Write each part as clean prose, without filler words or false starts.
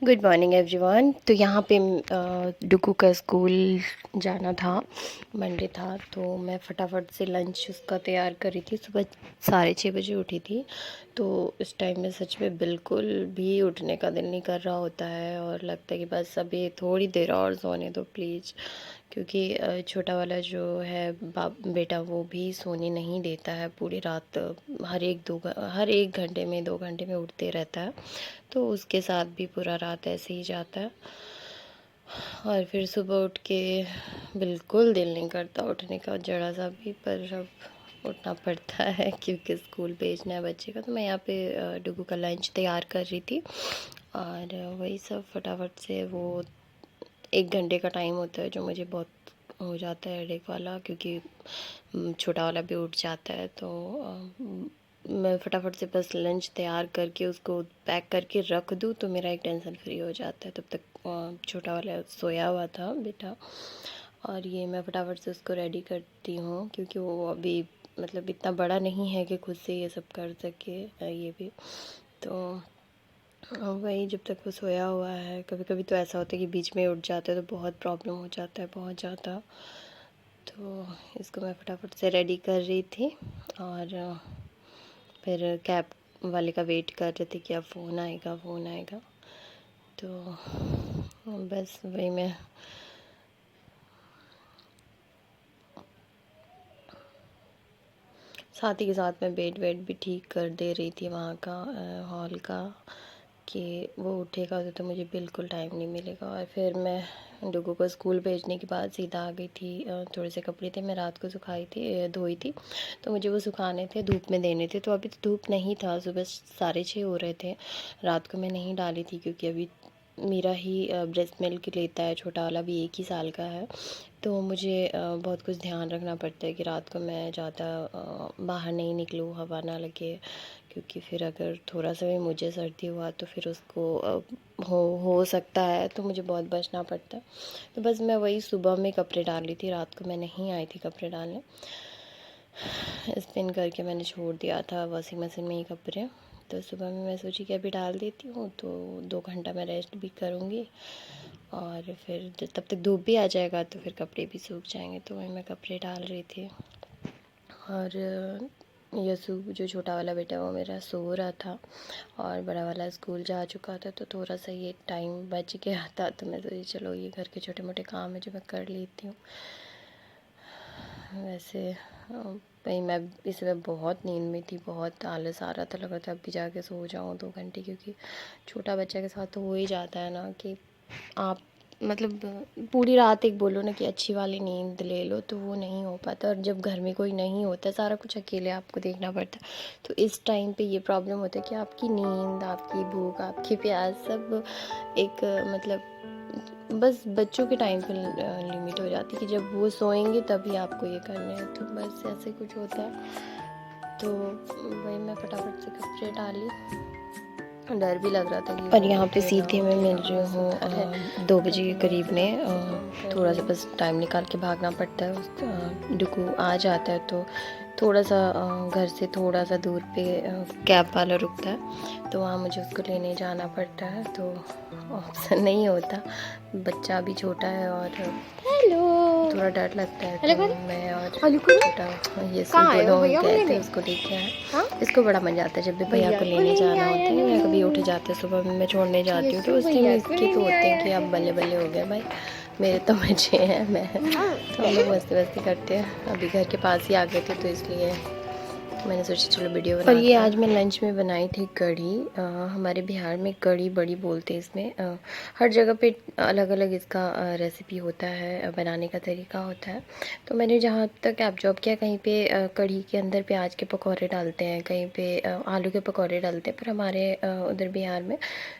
Good morning everyone. तो यहाँ पे डुगू का स्कूल जाना था, मंडे था, तो मैं फटाफट से लंच उसका तैयार कर रही थी। सुबह 6:30 बजे उठी थी, तो इस टाइम में सच में बिल्कुल भी उठने का दिल नहीं कर रहा होता है और लगता है कि बस अभी थोड़ी देर और सोने दो प्लीज़, क्योंकि छोटा वाला जो है बेटा वो भी सोने नहीं देता है पूरी रात। हर एक घंटे में 2 घंटे में उठते रहता है, तो उसके साथ भी पूरा रात ऐसे ही जाता है। और फिर सुबह उठ के बिल्कुल दिल नहीं करता उठने का ज़रा सा भी, पर अब उठना पड़ता है क्योंकि स्कूल भेजना है बच्चे का। तो मैं यहाँ पे डुगू का लंच तैयार कर रही थी और वही सब फटाफट से। वो 1 घंटे का टाइम होता है जो मुझे बहुत हो जाता है हेडेक वाला, क्योंकि छोटा वाला भी उठ जाता है। तो मैं फटाफट से बस लंच तैयार करके उसको पैक करके रख दूँ तो मेरा एक टेंशन फ्री हो जाता है। तब तक छोटा वाला सोया हुआ था बेटा, और ये मैं फटाफट से उसको रेडी करती हूँ क्योंकि वो अभी मतलब इतना बड़ा नहीं है कि खुद से ये सब कर सके। ये भी तो वही, जब तक वो सोया हुआ है। कभी कभी तो ऐसा होता है कि बीच में उठ जाता है तो बहुत प्रॉब्लम हो जाता है, बहुत ज़्यादा। तो इसको मैं फटाफट से रेडी कर रही थी और फिर कैब वाले का वेट कर रहे थे कि अब फ़ोन आएगा, फ़ोन आएगा। तो बस वही मैं साथ ही के साथ में बेड वेड भी ठीक कर दे रही थी वहाँ का, हॉल का, कि वो उठेगा तो मुझे बिल्कुल टाइम नहीं मिलेगा। और फिर मैं डुगू को स्कूल भेजने के बाद सीधा आ गई थी। थोड़े से कपड़े थे, मैं रात को सुखाई थी, धोई थी, तो मुझे वो सुखाने थे, धूप में देने थे। तो अभी तो धूप नहीं था, सुबह 6:30 हो रहे थे। रात को मैं नहीं डाली थी क्योंकि अभी मेरा ही ब्रेस्ट मिल्क लेता है, छोटा वाला भी 1 ही साल का है। तो मुझे बहुत कुछ ध्यान रखना पड़ता है कि रात को मैं ज़्यादा बाहर नहीं निकलूँ, हवा ना लगे, क्योंकि फिर अगर थोड़ा सा भी मुझे सर्दी हुआ तो फिर उसको हो सकता है, तो मुझे बहुत बचना पड़ता है। तो बस मैं वही सुबह में कपड़े डाल रही थी, रात को मैं नहीं आई थी कपड़े डालने। स्पिन करके मैंने छोड़ दिया था वॉशिंग मशीन में ही कपड़े। तो सुबह में मैं सोची कि अभी डाल देती हूँ तो 2 घंटा मैं रेस्ट भी करूँगी और फिर तब तक धूप भी आ जाएगा तो फिर कपड़े भी सूख जाएंगे। तो वही मैं कपड़े डाल रही थी। और यसु जो छोटा वाला बेटा वो मेरा सो रहा था और बड़ा वाला स्कूल जा चुका था, तो थोड़ा सा ये टाइम बच गया था। तो मैं सोची चलो ये घर के छोटे मोटे काम है जो मैं कर लेती हूँ। वैसे भाई मैं इस समय बहुत नींद में थी, बहुत आलस आ रहा था, लगा था अभी जाके सो जाऊँ 2 घंटे, क्योंकि छोटा बच्चा के साथ तो हो ही जाता है ना कि आप मतलब पूरी रात एक बोलो ना कि अच्छी वाली नींद ले लो, तो वो नहीं हो पाता। और जब घर में कोई नहीं होता, सारा कुछ अकेले आपको देखना पड़ता है, तो इस टाइम पे ये प्रॉब्लम होता है कि आपकी नींद, आपकी भूख, आपकी प्यास सब एक मतलब बस बच्चों के टाइम पे लिमिट हो जाती है कि जब वो सोएंगे तभी आपको ये करना है। तो बस ऐसे कुछ होता है। तो वही मैं फटाफट से कपड़े डाली, डर भी लग रहा था कि और यहाँ पे सीधे मैं मिल रही हूँ 2 बजे के करीब में। थोड़ा सा बस टाइम निकाल के भागना पड़ता है। डुगू आ जाता है तो थोड़ा सा घर से थोड़ा सा दूर पे कैब वाला रुकता है, तो वहाँ मुझे उसको लेने जाना पड़ता है। तो ऑप्शन नहीं होता, बच्चा अभी छोटा है और थोड़ा डर लगता है। तो मैं और छोटा ये दोनों गए थे उसको लेके आए। इसको बड़ा मजा आता है जब भी भैया को लेने जाना होता है या कभी उठ जाते हैं सुबह में मैं छोड़ने जाती हूँ, तो उस टाइम इसके तो होते हैं कि अब बल्ले बल्ले हो गए भाई, मेरे तो मजे हैं। मैं तो हम लोग मस्ती मस्ती करते हैं। अभी घर के पास ही आ गए थे तो इसलिए मैंने सोचा चलो वीडियो बना। और ये आज मैं लंच में बनाई थी कढ़ी। हमारे बिहार में कढ़ी बड़ी बोलते हैं इसमें। हर जगह पे अलग अलग इसका रेसिपी होता है, बनाने का तरीका होता है। तो मैंने जहाँ तक ऑब्जर्व किया, कहीं पे कढ़ी के अंदर प्याज के पकौड़े डालते हैं, कहीं पे आलू के पकौड़े डालते हैं, पर हमारे उधर बिहार में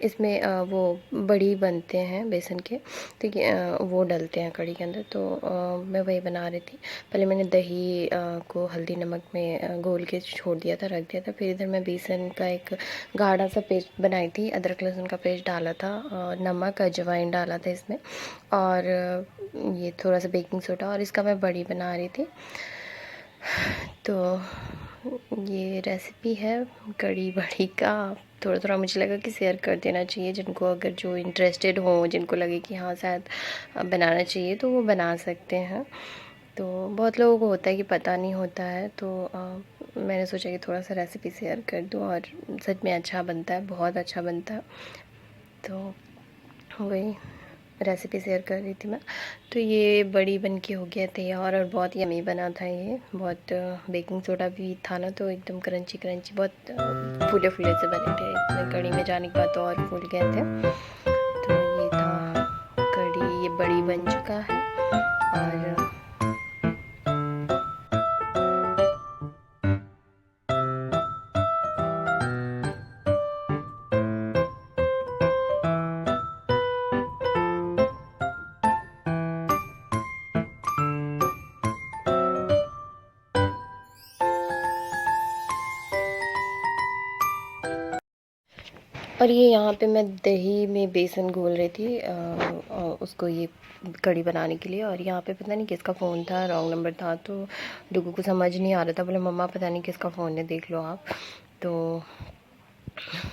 इसमें वो बड़ी बनते हैं बेसन के, तो वो डलते हैं कढ़ी के अंदर। तो मैं वही बना रही थी। पहले मैंने दही को हल्दी नमक में घोल के छोड़ दिया था, रख दिया था। फिर इधर मैं बेसन का एक गाढ़ा सा पेस्ट बनाई थी, अदरक लहसुन का पेस्ट डाला था, और नमक अजवाइन डाला था इसमें, और ये थोड़ा सा बेकिंग सोडा, और इसका मैं बड़ी बना रही थी। तो ये रेसिपी है कढ़ी बड़ी का, आप थोड़ा थोड़ा मुझे लगा कि शेयर कर देना चाहिए, जिनको अगर जो इंटरेस्टेड हो, जिनको लगे कि हाँ शायद बनाना चाहिए तो वो बना सकते हैं। तो बहुत लोगों को होता है कि पता नहीं होता है, तो मैंने सोचा कि थोड़ा सा रेसिपी शेयर कर दूँ, और सच में अच्छा बनता है, बहुत अच्छा बनता है। तो वही रेसिपी शेयर कर रही थी मैं। तो ये बड़ी बन के हो गया तैयार, और बहुत यमी बना था ये। बहुत बेकिंग सोडा भी था ना, तो एकदम क्रंची क्रंची, बहुत फूले फूले से बने थे। इसमें कड़ी में जाने के बाद तो और फूल गए थे। तो ये था कड़ी, ये बड़ी बन चुका है। और ये यहाँ पे मैं दही में बेसन घोल रही थी उसको ये कड़ी बनाने के लिए। और यहाँ पे पता नहीं किसका फ़ोन था, रॉन्ग नंबर था, तो डुगू को समझ नहीं आ रहा था, बोले मम्मा पता नहीं किसका फ़ोन है, देख लो आप। तो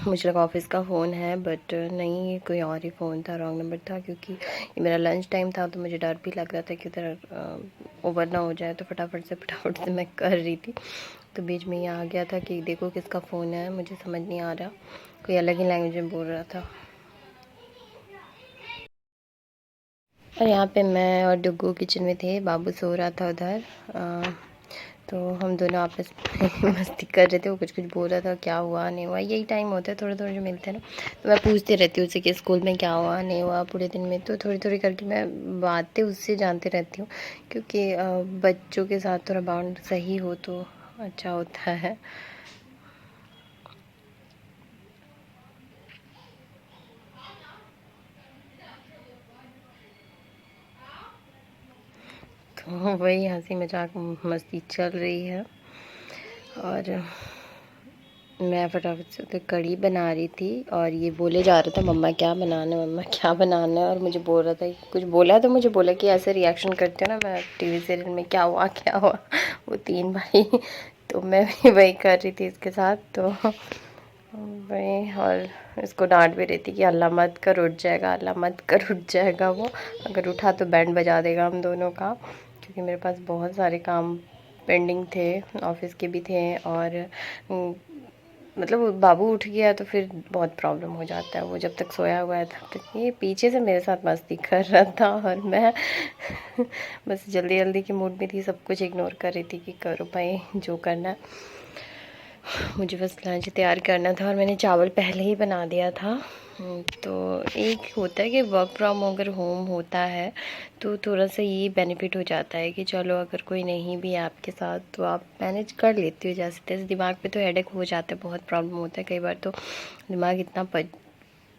मुझे लगा ऑफिस का फ़ोन है, बट नहीं, कोई और ही फ़ोन था, रॉन्ग नंबर था। क्योंकि ये मेरा लंच टाइम था, तो मुझे डर भी लग रहा था कि उधर ओवर ना हो जाए, तो फटाफट से मैं कर रही थी। तो बीच में ये आ गया था कि देखो किसका फ़ोन है, मुझे समझ नहीं आ रहा, कोई अलग ही लैंग्वेज में बोल रहा था। और यहाँ पे मैं और डुग्गू किचन में थे, बाबू सो रहा था उधर। तो हम दोनों आपस में मस्ती कर रहे थे, वो कुछ कुछ बोल रहा था, क्या हुआ नहीं हुआ, यही टाइम होता है थोड़े थोड़े जो मिलते हैं ना। तो मैं पूछती रहती हूँ उससे कि स्कूल में क्या हुआ नहीं हुआ पूरे दिन में। तो थोड़ी थोड़ी करके मैं बातें उससे जानते रहती हूँ, क्योंकि बच्चों के साथ थोड़ा बॉन्ड सही हो तो अच्छा होता है। तो वही हंसी मजाक मस्ती चल रही है। और मैं फटाफट से तो कढ़ी बना रही थी, और ये बोले जा रहा था मम्मा क्या बनाना है, मम्मा क्या बनाना है। और मुझे बोल रहा था, कुछ बोला तो मुझे बोला कि ऐसे रिएक्शन करते हो ना मैं टीवी सीरियल में, क्या हुआ क्या हुआ, वो 3 बार ही। तो मैं भी वही कर रही थी इसके साथ। तो वही, और इसको डांट भी रही थी कि अल्लाह मत कर, उठ जाएगा, अल्लाह मत कर, उठ जाएगा वो, अगर उठा तो बैंड बजा देगा हम दोनों का। क्योंकि मेरे पास बहुत सारे काम पेंडिंग थे, ऑफिस के भी थे, और मतलब बाबू उठ गया तो फिर बहुत प्रॉब्लम हो जाता है। वो जब तक सोया हुआ है तब तक ये पीछे से मेरे साथ मस्ती कर रहा था, और मैं बस जल्दी जल्दी की मूड में थी, सब कुछ इग्नोर कर रही थी कि करो भाई जो करना है। मुझे बस लंच तैयार करना था, और मैंने चावल पहले ही बना दिया था। तो एक होता है कि वर्क फ्रॉम अगर होम होता है तो थोड़ा सा ये बेनिफिट हो जाता है कि चलो अगर कोई नहीं भी है आपके साथ तो आप मैनेज कर लेते हो जैसे तैसे। दिमाग पे तो हेडेक हो जाता है, बहुत प्रॉब्लम होता है कई बार, तो दिमाग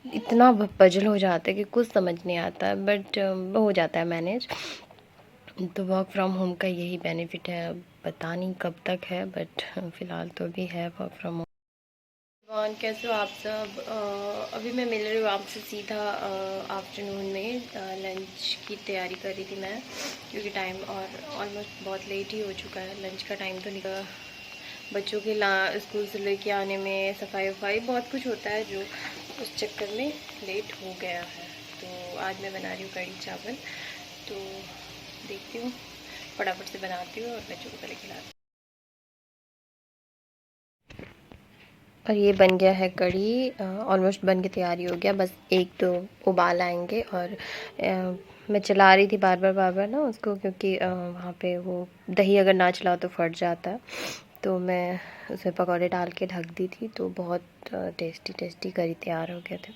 इतना पजल हो जाता है कि कुछ समझ नहीं आता, बट हो जाता है मैनेज। तो वर्क फ्रॉम होम का यही बेनिफिट है, अब पता नहीं कब तक है, बट फ़िलहाल तो अभी है वर्क फ्रॉम होम। कौन कैसे हो आप सब? अभी मैं मिल रही हूँ आपसे सीधा आफ्टरनून में। लंच की तैयारी कर रही थी मैं, क्योंकि टाइम और ऑलमोस्ट बहुत लेट ही हो चुका है, लंच का टाइम तो निकला। बच्चों के स्कूल से लेके आने में सफाई वफाई बहुत कुछ होता है, जो उस चक्कर में लेट हो गया है। तो आज मैं बना रही हूँ कढ़ी चावल, तो देखती हूँ, फटाफट से बनाती हूँ और बच्चों को पहले खिलाती हूँ। और ये बन गया है कढ़ी, ऑलमोस्ट बन के तैयारी हो गया, बस एक दो उबाल आएंगे। और मैं चला रही थी बार बार ना उसको, क्योंकि वहाँ पे वो दही अगर ना चलाओ तो फट जाता है। तो मैं उसमें पकौड़े डाल के ढक दी थी, तो बहुत टेस्टी टेस्टी करी तैयार हो गए थे।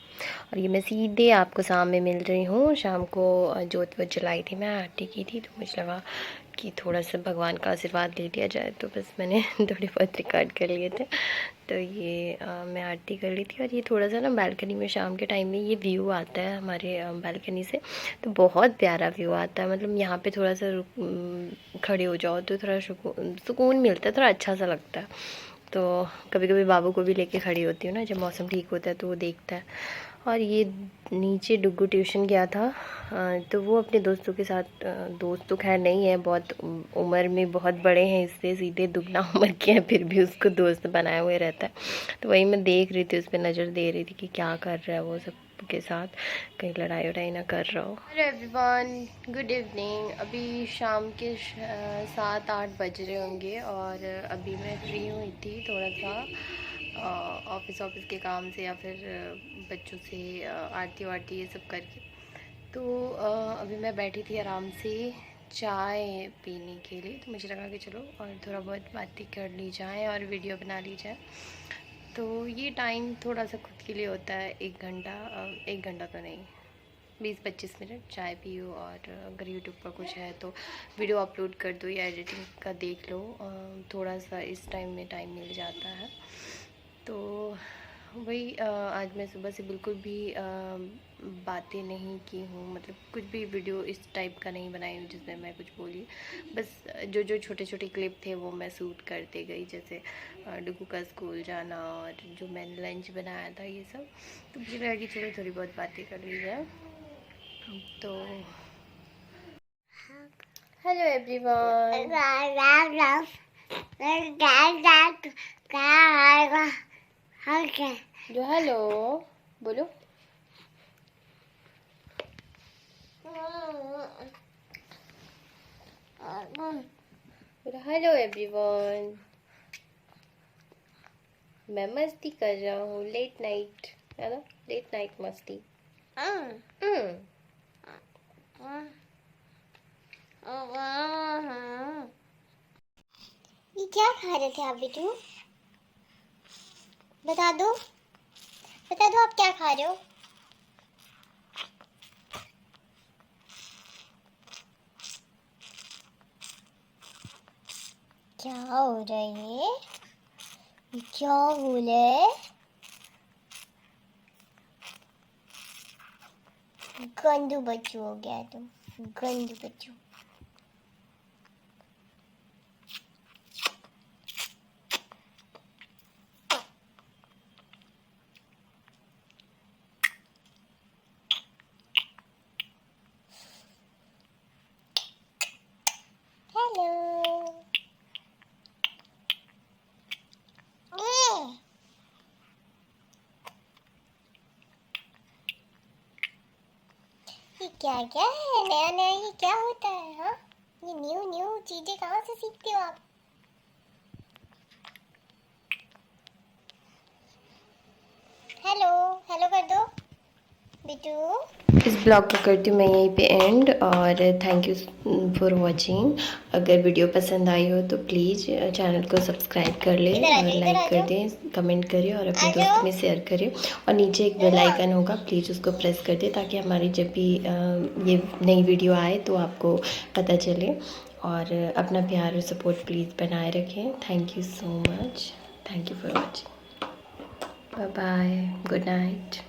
और ये मैं सीधे आपको सामने मिल रही हूँ। शाम को जोत वोत जलाई थी मैं, आरती की थी, तो मुझे लगा कि थोड़ा सा भगवान का आशीर्वाद ले लिया जाए, तो बस मैंने थोड़े बहुत रिकॉर्ड कर लिए थे। तो ये मैं आरती कर ली थी। और ये थोड़ा सा ना बालकनी में शाम के टाइम में ये व्यू आता है हमारे बालकनी से, तो बहुत प्यारा व्यू आता है। मतलब यहाँ पे थोड़ा सा खड़े हो जाओ तो थोड़ा सुकून मिलता है, थोड़ा अच्छा सा लगता है। तो कभी कभी बाबू को भी लेके खड़ी होती हूँ ना, जब मौसम ठीक होता है तो वो देखता है। और ये नीचे डुग्गू ट्यूशन गया था, तो वो अपने दोस्तों के साथ, दोस्त तो खैर नहीं है, बहुत उम्र में बहुत बड़े हैं, इससे सीधे दुगना उम्र के हैं, फिर भी उसको दोस्त बनाए हुए रहता है। तो वही मैं देख रही थी, उस पर नज़र दे रही थी कि क्या कर रहा है वो सब के साथ, कहीं लड़ाई वड़ाई ना कर रहा हो। Hello everyone, good evening. अभी शाम के 7-8 बज रहे होंगे और अभी मैं फ्री हुई थी थोड़ा सा ऑफिस के काम से, या फिर बच्चों से आरती वारती ये सब करके। तो अभी मैं बैठी थी आराम से चाय पीने के लिए, तो मुझे लगा कि चलो और थोड़ा बहुत बातें कर ली जाए और वीडियो बना ली जाए। तो ये टाइम थोड़ा सा खुद के लिए होता है, 1 घंटा तो नहीं, 20-25 मिनट चाय पियो, और अगर यूट्यूब पर कुछ है तो वीडियो अपलोड कर दो या एडिटिंग का देख लो, थोड़ा सा इस टाइम में टाइम मिल जाता है। तो वही आज मैं सुबह से बिल्कुल भी बातें नहीं की हूँ, मतलब कुछ भी वीडियो इस टाइप का नहीं बनाई हूँ जिसमें मैं कुछ बोली। बस जो जो छोटे छोटे क्लिप थे वो मैं शूट करते गई, जैसे डुगू का स्कूल जाना और जो मैंने लंच बनाया था ये सब। तो मुझे लगा कि चलो थोड़ी बहुत बातें कर ली जाए। तो हेलो एवरीवन, जो हेलो बोलो। हेलो एवरीवन, मैं मस्ती कर रहा हूँ, लेट नाइट है ना, लेट नाइट मस्ती। ये क्या खा रहे थे आप बेटू? बता दो आप क्या खा रहे हो? क्या हो रहा है? ये क्या हो रहा है? गंदू बच्चू हो गया तुम, गंदू बच्चू। हेलो। ये क्या क्या है नया नया? ये क्या होता है? हाँ, ये न्यू न्यू चीजें कहाँ से सीखते हो आप? हेलो हेलो कर दो बिटू। इस ब्लॉग को करती हूँ मैं यहीं पे एंड, और थैंक यू फॉर वॉचिंग। अगर वीडियो पसंद आई हो तो प्लीज़ चैनल को सब्सक्राइब कर ले और लाइक कर दें, कमेंट करें और अपने दोस्त में शेयर करें। और नीचे एक बेल आइकन होगा, प्लीज़ उसको प्रेस कर दें ताकि हमारी जब भी ये नई वीडियो आए तो आपको पता चले। और अपना प्यार और सपोर्ट प्लीज़ बनाए रखें। Thank you so much, thank you for watching, bye bye, good night.